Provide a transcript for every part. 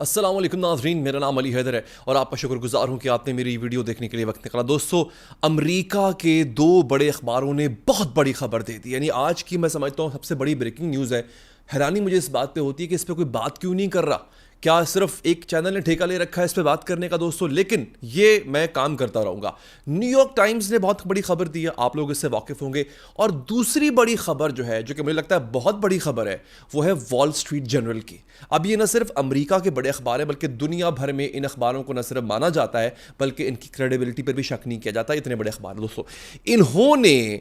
अस्सलाम वालेकुम नाज़रीन, मेरा नाम अली हैदर है और आपका शुक्रगुजार हूँ कि आपने मेरी वीडियो देखने के लिए वक्त निकाला। दोस्तों, अमेरिका के दो बड़े अखबारों ने बहुत बड़ी खबर दे दी, यानी आज की मैं समझता हूँ सबसे बड़ी ब्रेकिंग न्यूज़ है। हैरानी मुझे इस बात पे होती है कि इस पर कोई बात क्यों नहीं कर रहा। क्या सिर्फ एक चैनल ने ठेका ले रखा है इस पे बात करने का? दोस्तों, लेकिन ये मैं काम करता रहूँगा। न्यूयॉर्क टाइम्स ने बहुत बड़ी खबर दी है, आप लोग इससे वाकिफ़ होंगे। और दूसरी बड़ी खबर जो है, जो कि मुझे लगता है बहुत बड़ी खबर है, वो है वॉल स्ट्रीट जर्नल की। अब ये न सिर्फ अमेरिका के बड़े अखबार हैं, बल्कि दुनिया भर में इन अखबारों को न सिर्फ माना जाता है, बल्कि इनकी क्रेडिबिलिटी पर भी शक नहीं किया जाता। इतने बड़े अखबार हैं दोस्तों, इन्होंने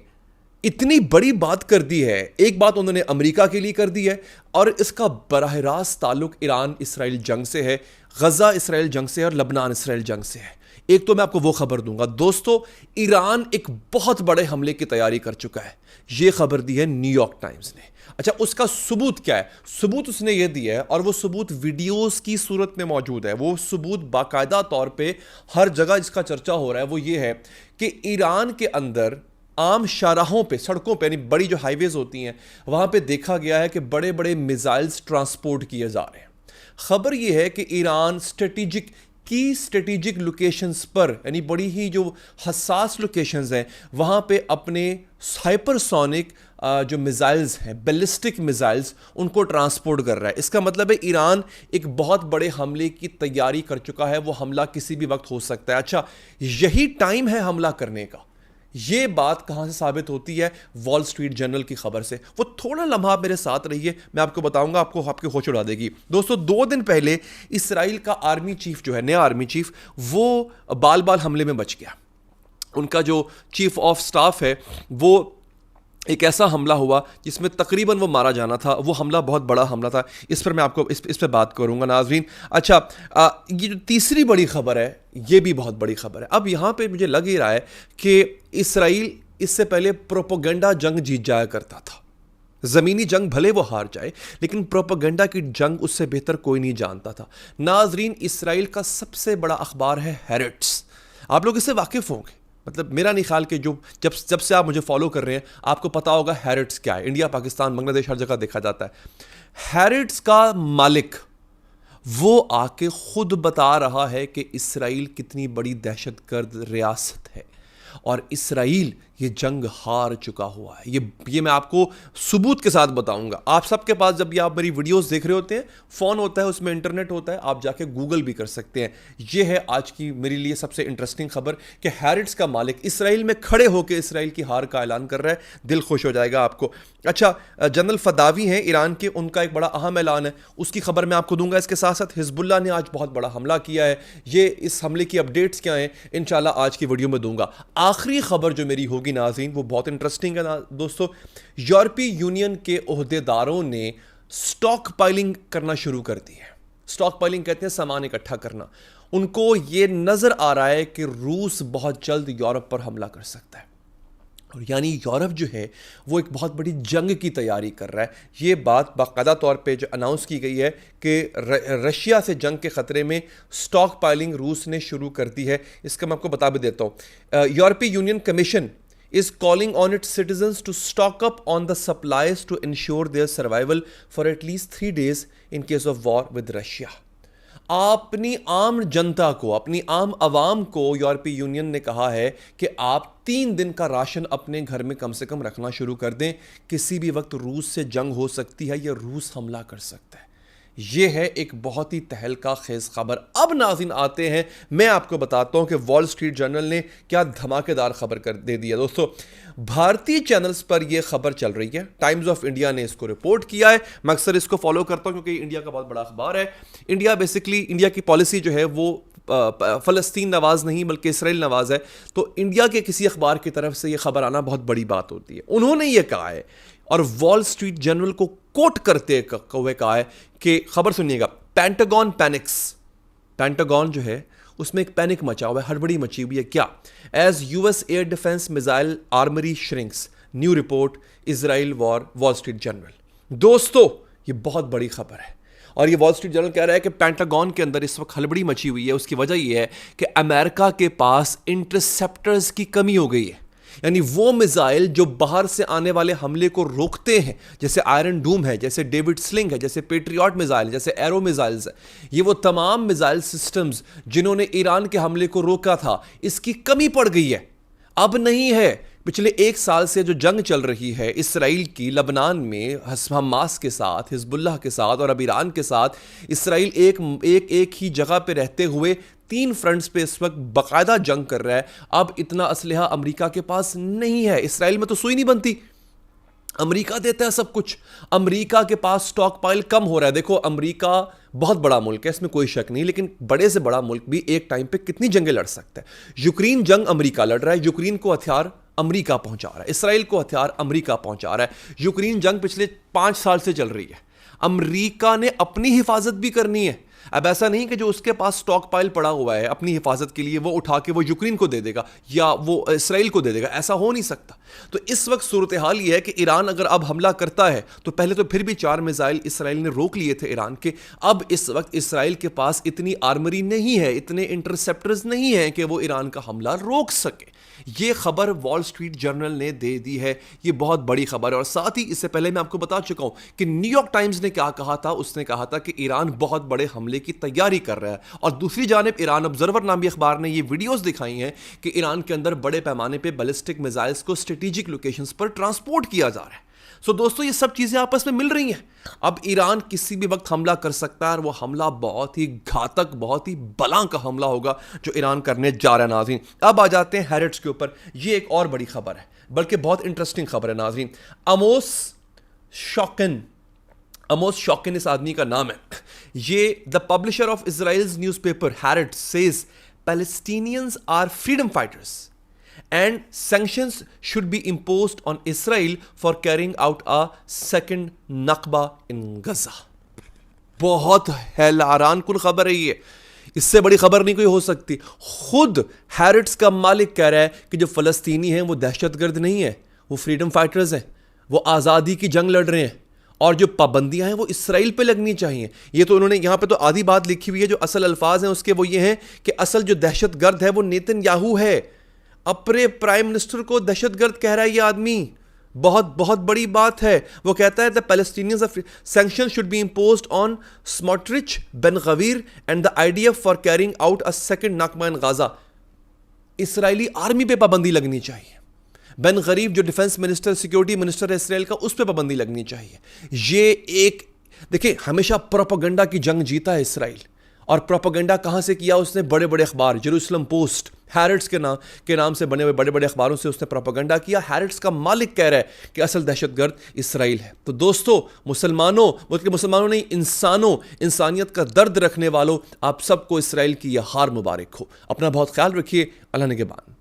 इतनी बड़ी बात कर दी है। एक बात उन्होंने अमेरिका के लिए कर दी है और इसका बराह रास्त ताल्लुक ईरान इसराइल जंग से है, गजा इसराइल जंग से है और लबनान इसराइल जंग से है। एक तो मैं आपको वो खबर दूंगा। दोस्तों, ईरान एक बहुत बड़े हमले की तैयारी कर चुका है, ये खबर दी है न्यूयॉर्क टाइम्स ने। अच्छा, उसका सबूत क्या है? सबूत उसने ये दिया है और वो सबूत वीडियोस की सूरत में मौजूद है। वो सबूत बाकायदा तौर पे हर जगह जिसका चर्चा हो रहा है वो ये है कि ईरान के अंदर आम शाहराहों पे, सड़कों पे, यानी बड़ी जो हाईवेज होती हैं, वहां पे देखा गया है कि बड़े बड़े मिसाइल्स ट्रांसपोर्ट किए जा रहे हैं। खबर यह है कि ईरान स्ट्रेटेजिक लोकेशंस पर, यानी बड़ी ही जो हसास लोकेशंस हैं, वहां पे अपने हाइपरसोनिक जो मिसाइल्स हैं, बैलिस्टिक मिसाइल्स, उनको ट्रांसपोर्ट कर रहा है। इसका मतलब है ईरान एक बहुत बड़े हमले की तैयारी कर चुका है। वो हमला किसी भी वक्त हो सकता है। अच्छा, यही टाइम है हमला करने का। ये बात कहां से साबित होती है? वॉल स्ट्रीट जर्नल की खबर से। वो थोड़ा लम्हा मेरे साथ रहिए, मैं आपको बताऊंगा, आपको आपके होश उड़ा देगी। दोस्तों, 2 दिन पहले इसराइल का आर्मी चीफ जो है, नया आर्मी चीफ, वो बाल बाल हमले में बच गया। उनका जो चीफ ऑफ स्टाफ है, वो एक ऐसा हमला हुआ जिसमें तकरीबन वो मारा जाना था। वो हमला बहुत बड़ा हमला था। इस पर मैं आपको इस पर बात करूंगा नाजरीन। अच्छा, ये जो तीसरी बड़ी खबर है, ये भी बहुत बड़ी खबर है। अब यहाँ पे मुझे लग ही रहा है कि इसराइल इससे पहले प्रोपोगंडा जंग जीत जाया करता था। ज़मीनी जंग भले वो हार जाए, लेकिन प्रोपेगेंडा की जंग उससे बेहतर कोई नहीं जानता था। नाजरीन, इसराइल का सबसे बड़ा अखबार है हैरेट्स। आप लोग इससे वाकिफ़ होंगे। मतलब मेरा नहीं ख्याल कि जो जब से आप मुझे फॉलो कर रहे हैं, आपको पता होगा हैरेट्स क्या है। इंडिया, पाकिस्तान, बांग्लादेश, हर जगह देखा जाता है। हैरेट्स का मालिक वो आके खुद बता रहा है कि इसराइल कितनी बड़ी दहशतगर्द रियासत है और इसराइल ये जंग हार चुका हुआ है। ये मैं आपको सबूत के साथ बताऊंगा। आप सबके पास जब भी आप मेरी वीडियोस देख रहे होते हैं, फ़ोन होता है, उसमें इंटरनेट होता है, आप जाके गूगल भी कर सकते हैं। ये है आज की मेरे लिए सबसे इंटरेस्टिंग खबर कि हैरेट्स का मालिक इसराइल में खड़े होकर इसराइल की हार का ऐलान कर रहा है। दिल खुश हो जाएगा आपको। अच्छा, जनरल फदावी हैं ईरान के, उनका एक बड़ा अहम ऐलान है, उसकी खबर मैं आपको दूंगा। इसके साथ साथ हिजबुल्लाह ने आज बहुत बड़ा हमला किया है। ये इस हमले की अपडेट्स क्या हैं, इंशाल्लाह आज की वीडियो में दूंगा। आखिरी खबर जो मेरी होगी नाज़रीन, वो बहुत इंटरेस्टिंग है दोस्तों। यूरोपीय यूनियन के ओहदेदारों ने स्टॉक पाइलिंग करना शुरू कर दी है। स्टॉक पाइलिंग कहते हैं सामान इकट्ठा करना। उनको ये नजर आ रहा है कि रूस बहुत जल्द यूरोप पर हमला कर सकता है और यानी यूरोप जो है वो एक बहुत बड़ी जंग की तैयारी कर रहा है। ये बात बाकायदा तौर पे जो अनाउंस की गई है कि रशिया से जंग के ख़तरे में स्टॉक पाइलिंग रूस ने शुरू कर दी है। इसका मैं आपको बता भी देता हूँ। यूरोपीय union commission is calling on its citizens to stock up on the supplies to ensure their survival for at least 3 days in case of war with Russia. अपनी आम जनता को, अपनी आम आवाम को यूरोपीय यूनियन ने कहा है कि आप 3 दिन का राशन अपने घर में कम से कम रखना शुरू कर दें। किसी भी वक्त रूस से जंग हो सकती है या रूस हमला कर सकता है। यह है एक बहुत ही तहलका खेज खबर। अब नाज़रीन आते हैं, मैं आपको बताता हूं कि वॉल स्ट्रीट जर्नल ने क्या धमाकेदार खबर कर दे दी है। दोस्तों, भारतीय चैनल्स पर यह खबर चल रही है। टाइम्स ऑफ इंडिया ने इसको रिपोर्ट किया है। मैं अक्सर इसको फॉलो करता हूं क्योंकि इंडिया का बहुत बड़ा अखबार है। इंडिया की पॉलिसी जो है वो फ़लस्तीन नवाज नहीं बल्कि इसराइल नवाज है। तो इंडिया के किसी अखबार की तरफ से यह खबर आना बहुत बड़ी बात होती है। उन्होंने यह कहा है और वॉल स्ट्रीट जर्नल को कोट करते हुए कहा है कि खबर सुनिएगा, पेंटागन पैनिक्स। पेंटागन जो है उसमें एक पैनिक मचा हुआ है, हड़बड़ी मची हुई है। क्या? As US air defence missile armoury shrinks, new report Israel war, Wall Street Journal. दोस्तों, ये बहुत बड़ी खबर है और ये वॉल स्ट्रीट जर्नल कह रहा है कि पेंटागन के अंदर इस वक्त हड़बड़ी मची हुई है। उसकी वजह यह है कि अमेरिका के पास इंटरसेप्टर्स की कमी हो गई है। यानी वो मिसाइल जो बाहर से आने वाले हमले को रोकते हैं, जैसे आयरन डूम है, जैसे डेविड स्लिंग है, जैसे पेट्रियट मिसाइल, जैसे एरो मिसाइल्स है, ये वो तमाम मिसाइल सिस्टम्स जिन्होंने ईरान के हमले को रोका था, इसकी कमी पड़ गई है, अब नहीं है। पिछले एक साल से जो जंग चल रही है इसराइल की लबनान में हमास के साथ, हिजबुल्लाह के साथ और अब ईरान के साथ, इसराइल एक ही जगह पे रहते हुए 3 फ्रंट्स पे इस वक्त बाकायदा जंग कर रहा है। अब इतना असलहा अमेरिका के पास नहीं है। इसराइल में तो सुई नहीं बनती, अमेरिका देता है सब कुछ। अमेरिका के पास स्टॉक पाइल कम हो रहा है। देखो, अमेरिका बहुत बड़ा मुल्क है, इसमें कोई शक नहीं, लेकिन बड़े से बड़ा मुल्क भी एक टाइम पे कितनी जंगें लड़ सकता है। यूक्रेन जंग अमेरिका लड़ रहा है, यूक्रेन को हथियार अमेरिका पहुंचा रहा है, इसराइल को हथियार अमेरिका पहुंचा रहा है। यूक्रेन जंग पिछले 5 साल से चल रही है। अमेरिका ने अपनी हिफाजत भी करनी है। अब ऐसा नहीं कि जो उसके पास स्टॉक पाइल पड़ा हुआ है अपनी हिफाजत के लिए वो उठा के वो यूक्रेन को दे देगा या वो इसराइल को दे देगा, ऐसा हो नहीं सकता। तो इस वक्त सूरत हाल ये है कि ईरान अगर अब हमला करता है तो पहले तो फिर भी 4 मिसाइल इसराइल ने रोक लिए थे ईरान के। अब इस वक्त इसराइल के पास इतनी आर्मरी नहीं है, इतने इंटरसेप्टर्स नहीं है कि वो ईरान का हमला रोक सके। ये खबर वॉल स्ट्रीट जर्नल ने दे दी है। ये बहुत बड़ी खबर है। और साथ ही इससे पहले मैं आपको बता चुका हूं कि न्यूयॉर्क टाइम्स ने क्या कहा था। उसने कहा था कि ईरान बहुत बड़े हमले की तैयारी कर रहा है। और दूसरी जानिब ईरान ऑब्जर्वर नामी अखबार ने ये वीडियोस दिखाई हैं कि ईरान के अंदर बड़े पैमाने पर बैलिस्टिक मिसाइल्स को स्ट्रेटेजिक लोकेशंस पर ट्रांसपोर्ट किया जा रहा है। सो दोस्तों, ये सब चीजें आपस में मिल रही हैं। अब ईरान किसी भी वक्त हमला कर सकता है और वो हमला बहुत ही घातक, बहुत ही बला का हमला होगा जो ईरान करने जा रहा है। नाज़रीन, अब आ जाते हैं हैरेट्स के ऊपर। ये एक और बड़ी खबर है, बल्कि बहुत इंटरेस्टिंग खबर है नाज़रीन। अमोस शॉकिन इस आदमी का नाम है। ये the publisher of Israel's newspaper Haaretz says Palestinians are freedom fighters and sanctions should be imposed on Israel for carrying out a second Nakba in Gaza। बहुत हैरान कुन खबर है ये, इससे बड़ी खबर नहीं कोई हो सकती। खुद हैरेट्स का मालिक कह रहा है कि जो फलस्तीनी हैं वो दहशतगर्द नहीं है, वो फ्रीडम फाइटर्स हैं, वो आज़ादी की जंग लड़ रहे हैं और जो पाबंदियां हैं वो इसराइल पे लगनी चाहिए। ये तो उन्होंने यहाँ पे तो आधी बात लिखी हुई है, जो असल अल्फाज हैं उसके वो ये हैं कि असल जो दहशतगर्द है वो नेतन्याहू है। अपने प्राइम मिनिस्टर को दहशतगर्द कह रहा है ये आदमी, बहुत बहुत बड़ी बात है। वो कहता है the Palestinians of sanction should be imposed on Smotrich, Ben Gvir and the IDF for carrying out a second Nakba in Gaza. Israeli army पे पाबंदी लगनी चाहिए। बेन गरीब जो डिफेंस मिनिस्टर, सिक्योरिटी मिनिस्टर है इसराइल का, उस पर पाबंदी लगनी चाहिए। ये एक देखिए, हमेशा प्रोपेगेंडा की जंग जीता है इसराइल। और प्रोपेगेंडा कहां से किया उसने? बड़े बड़े अखबार, जेरूसलम पोस्ट, हैरेट्स के नाम से बने हुए बड़े बड़े अखबारों से उसने प्रोपेगेंडा किया। हैरेट्स का मालिक कह रहा है कि असल दहशतगर्द इसराइल है। तो दोस्तों, मुसलमानों, बल्कि मुसलमानों नहीं, इंसानों, इंसानियत का दर्द रखने वालों, आप सबको इसराइल की यह हार मुबारक हो। अपना बहुत ख्याल रखिए। अल्लाह निगहबान।